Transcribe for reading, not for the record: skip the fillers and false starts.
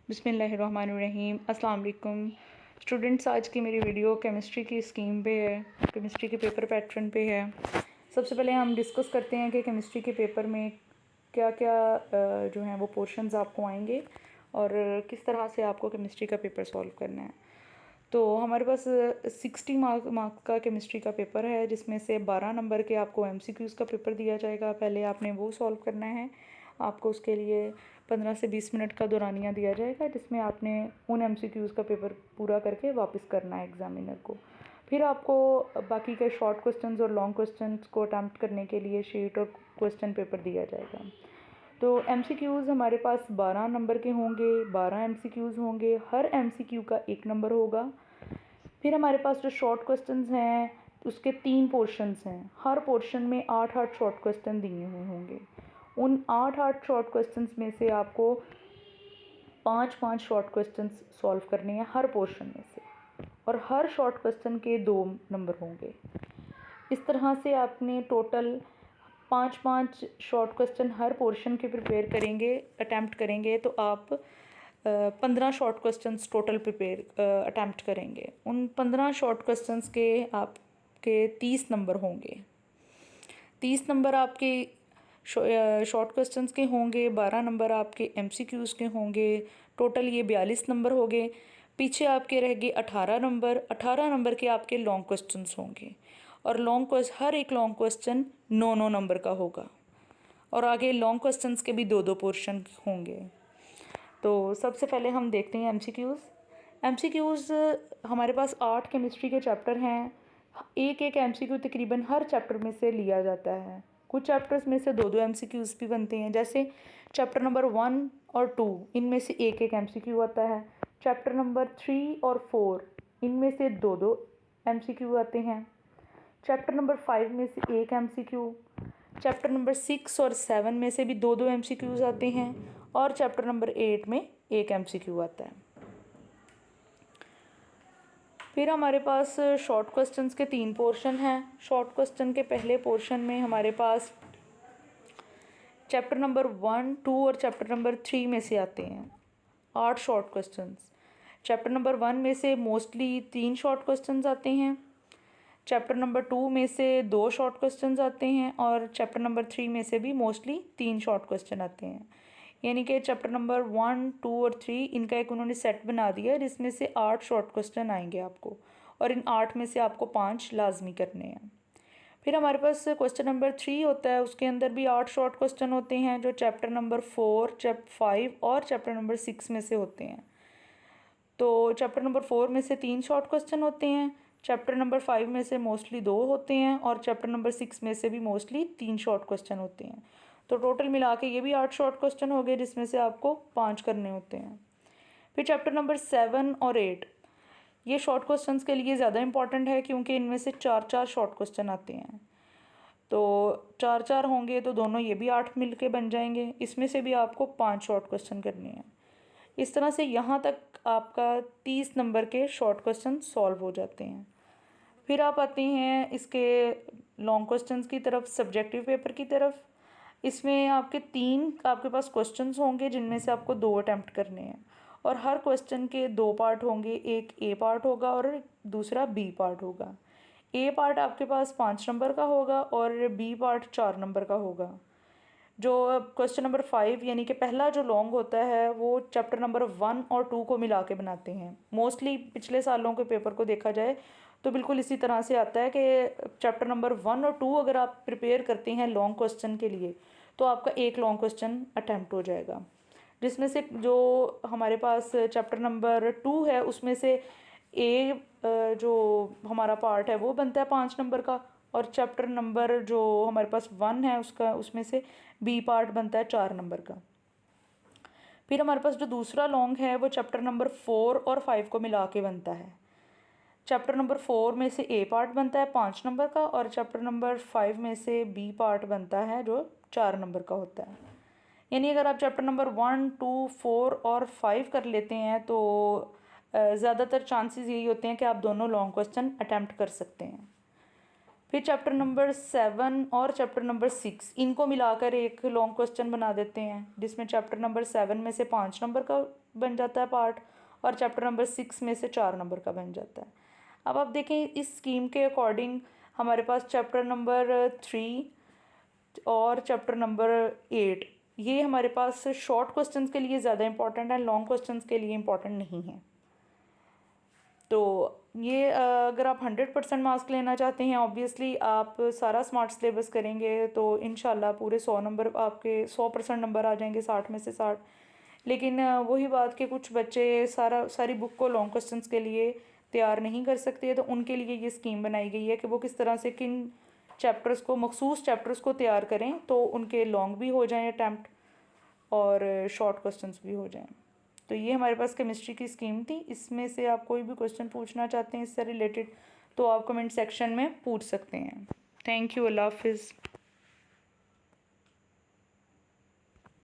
बिस्मिल्लाहिर्रहमानिर्रहीम। अस्सलाम वालेकुम स्टूडेंट्स। आज की मेरी वीडियो केमिस्ट्री की स्कीम पे है, केमिस्ट्री के पेपर पैटर्न पे है। सबसे पहले हम डिस्कस करते हैं कि केमिस्ट्री के पेपर में क्या क्या जो हैं वो पोर्शंस आपको आएंगे और किस तरह से आपको केमिस्ट्री का पेपर सॉल्व करना है। तो हमारे पास 60 मार्क का केमिस्ट्री का पेपर है, जिसमें से 12 नंबर के आपको एमसीक्यूज़ का पेपर दिया जाएगा। पहले आपने वो सॉल्व करना है। आपको उसके लिए 15 से 20 मिनट का दौरानिया दिया जाएगा, जिसमें आपने उन एमसीक्यूज़ का पेपर पूरा करके वापस करना है एग्ज़ामिनर को। फिर आपको बाकी के शॉर्ट क्वेश्चंस और लॉन्ग क्वेश्चंस को अटैम्प्ट करने के लिए शीट और क्वेश्चन पेपर दिया जाएगा। तो एमसीक्यूज़ हमारे पास 12 नंबर के होंगे, 12 एमसीक्यूज़ होंगे, हर एमसीक्यू का 1 नंबर होगा। फिर हमारे पास जो शॉर्ट क्वेश्चंस हैं उसके 3 पोर्शंस हैं, हर पोर्शन में 8-8 शॉर्ट क्वेश्चन दिए हुए होंगे। उन 8-8 शॉर्ट क्वेश्चंस में से आपको 5-5 शॉर्ट क्वेश्चंस सॉल्व करने हैं हर पोर्शन में से, और हर शॉर्ट क्वेश्चन के 2 नंबर होंगे। इस तरह से आपने टोटल 5-5 शॉर्ट क्वेश्चन हर पोर्शन के प्रिपेयर करेंगे, अटैम्प्ट करेंगे, तो आप 15 short questions total prepare attempt करेंगे। उन 15 शॉर्ट क्वेश्चंस के आपके 30 नंबर होंगे। 30 नंबर आपके शॉर्ट क्वेश्चंस के होंगे, 12 नंबर आपके एमसीक्यूज़ के होंगे। टोटल ये 42 नंबर हो गए। पीछे आपके रह गए 18 नंबर। 18 नंबर के आपके लॉन्ग क्वेश्चंस होंगे, और हर एक लॉन्ग क्वेश्चन 9-9 नंबर का होगा, और आगे लॉन्ग क्वेश्चंस के भी 2-2 पोर्शन होंगे। तो सबसे पहले हम देखते हैं एमसीक्यूज़। एमसीक्यूज़ हमारे पास 8 केमिस्ट्री के चैप्टर हैं। एक एक एमसीक्यू तकरीबन हर चैप्टर में से लिया जाता है। कुछ चैप्टर्स में से 2-2 एमसीक्यूज़ भी बनते हैं, जैसे चैप्टर नंबर 1 और 2 इनमें से एक एक एमसीक्यू आता है। चैप्टर नंबर 3 और 4 इनमें से 2-2 एमसीक्यू आते हैं। चैप्टर नंबर 5 में से एक एमसीक्यू। चैप्टर नंबर 6 और 7 में से भी 2-2 एमसीक्यूज़ आते हैं, और चैप्टर नंबर 8 में एक एमसीक्यू आता है। फिर हमारे पास शॉर्ट क्वेश्चंस के 3 पोर्शन हैं। शॉर्ट क्वेश्चन के पहले पोर्शन में हमारे पास चैप्टर नंबर 1, 2 और चैप्टर नंबर 3 में से आते हैं 8 शॉर्ट क्वेश्चंस। चैप्टर नंबर 1 में से मोस्टली 3 शॉर्ट क्वेश्चंस आते हैं। चैप्टर नंबर 2 में से 2 शॉर्ट क्वेश्चंस आते हैं, और चैप्टर नंबर 3 में से भी मोस्टली 3 शॉर्ट क्वेश्चन आते हैं। यानी कि चैप्टर नंबर 1, 2 और 3 इनका एक उन्होंने सेट बना दिया, जिसमें से 8 शॉर्ट क्वेश्चन आएंगे आपको, और इन 8 में से आपको 5 लाजमी करने हैं। फिर हमारे पास क्वेश्चन नंबर 3 होता है, उसके अंदर भी 8 शॉर्ट क्वेश्चन होते हैं, जो चैप्टर नंबर 4, चैप्टर 5 और चैप्टर नंबर 6 में से होते हैं। तो चैप्टर नंबर 4 में से 3 शॉर्ट क्वेश्चन होते हैं, चैप्टर नंबर 5 में से मोस्टली 2 होते हैं, और चैप्टर नंबर 6 में से भी मोस्टली 3 शॉर्ट क्वेश्चन होते हैं। तो टोटल मिला के ये भी 8 शॉर्ट क्वेश्चन हो गए, जिसमें से आपको 5 करने होते हैं। फिर चैप्टर नंबर 7 और 8 ये शॉर्ट क्वेश्चंस के लिए ज़्यादा इंपॉर्टेंट है, क्योंकि इनमें से 4-4 शॉर्ट क्वेश्चन आते हैं। तो 4-4 होंगे तो दोनों ये भी 8 मिल के बन जाएंगे। इसमें से भी आपको 5 शॉर्ट क्वेश्चन करने हैं। इस तरह से यहाँ तक आपका 30 नंबर के शॉर्ट क्वेश्चन सॉल्व हो जाते हैं। फिर आप आते हैं इसके लॉन्ग क्वेश्चंस की तरफ, सब्जेक्टिव पेपर की तरफ। इसमें आपके पास क्वेश्चंस होंगे, जिनमें से आपको 2 अटैम्प्ट करने हैं, और हर क्वेश्चन के 2 पार्ट होंगे। एक ए पार्ट होगा और दूसरा बी पार्ट होगा। ए पार्ट आपके पास 5 नंबर का होगा, और बी पार्ट 4 नंबर का होगा। जो क्वेश्चन नंबर 5 यानी कि पहला जो लॉन्ग होता है, वो चैप्टर नंबर 1 और 2 को मिला के बनाते हैं। मोस्टली पिछले सालों के पेपर को देखा जाए तो बिल्कुल इसी तरह से आता है कि चैप्टर नंबर 1 और 2 अगर आप प्रिपेयर करते हैं लॉन्ग क्वेश्चन के लिए, तो आपका एक लॉन्ग क्वेश्चन अटैम्प्ट हो जाएगा। जिसमें से जो हमारे पास चैप्टर नंबर 2 है, उसमें से जो हमारा पार्ट है वो बनता है 5 नंबर का, और चैप्टर नंबर जो हमारे पास 1 है उसमें से बी पार्ट बनता है 4 नंबर का। फिर हमारे पास जो दूसरा लॉन्ग है वो चैप्टर नंबर 4 और 5 को मिला के बनता है। चैप्टर नंबर 4 में से ए पार्ट बनता है 5 नंबर का, और चैप्टर नंबर 5 में से बी पार्ट बनता है जो 4 नंबर का होता है। यानी अगर आप चैप्टर नंबर 1, 2, 4 और 5 कर लेते हैं तो ज़्यादातर चांसेस यही होते हैं कि आप दोनों लॉन्ग क्वेश्चन अटैम्प्ट कर सकते हैं। फिर चैप्टर नंबर 7 और चैप्टर नंबर 6 इनको मिलाकर एक लॉन्ग क्वेश्चन बना देते हैं, जिसमें चैप्टर नंबर 7 में से 5 नंबर का बन जाता है पार्ट और चैप्टर नंबर 6 में से 4 नंबर का बन जाता है। अब आप देखें इस स्कीम के अकॉर्डिंग हमारे पास चैप्टर नंबर 3 और चैप्टर नंबर 8 ये हमारे पास शॉर्ट क्वेश्चंस के लिए ज़्यादा इंपॉर्टेंट है, लॉन्ग क्वेश्चंस के लिए इंपॉर्टेंट नहीं है। तो ये अगर आप 100% मार्क्स लेना चाहते हैं, ऑब्वियसली आप सारा स्मार्ट सिलेबस करेंगे तो इंशाल्लाह पूरे 100 नंबर आपके 100% नंबर आ जाएंगे, 60 में से 60। लेकिन वही बात कि कुछ बच्चे सारी बुक को लॉन्ग क्वेश्चंस के लिए तैयार नहीं कर सकते, तो उनके लिए ये स्कीम बनाई गई है कि वो किस तरह से किन चैप्टर्स को, मखसूस चैप्टर्स को तैयार करें तो उनके लॉन्ग भी हो जाएँ अटैम्प्ट और शॉर्ट क्वेश्चंस भी हो जाएं। तो ये हमारे पास केमिस्ट्री की स्कीम थी। इसमें से आप कोई भी क्वेश्चन पूछना चाहते हैं इससे रिलेटेड तो आप कमेंट सेक्शन में पूछ सकते हैं। थैंक यू, अल्लाह हाफिज़।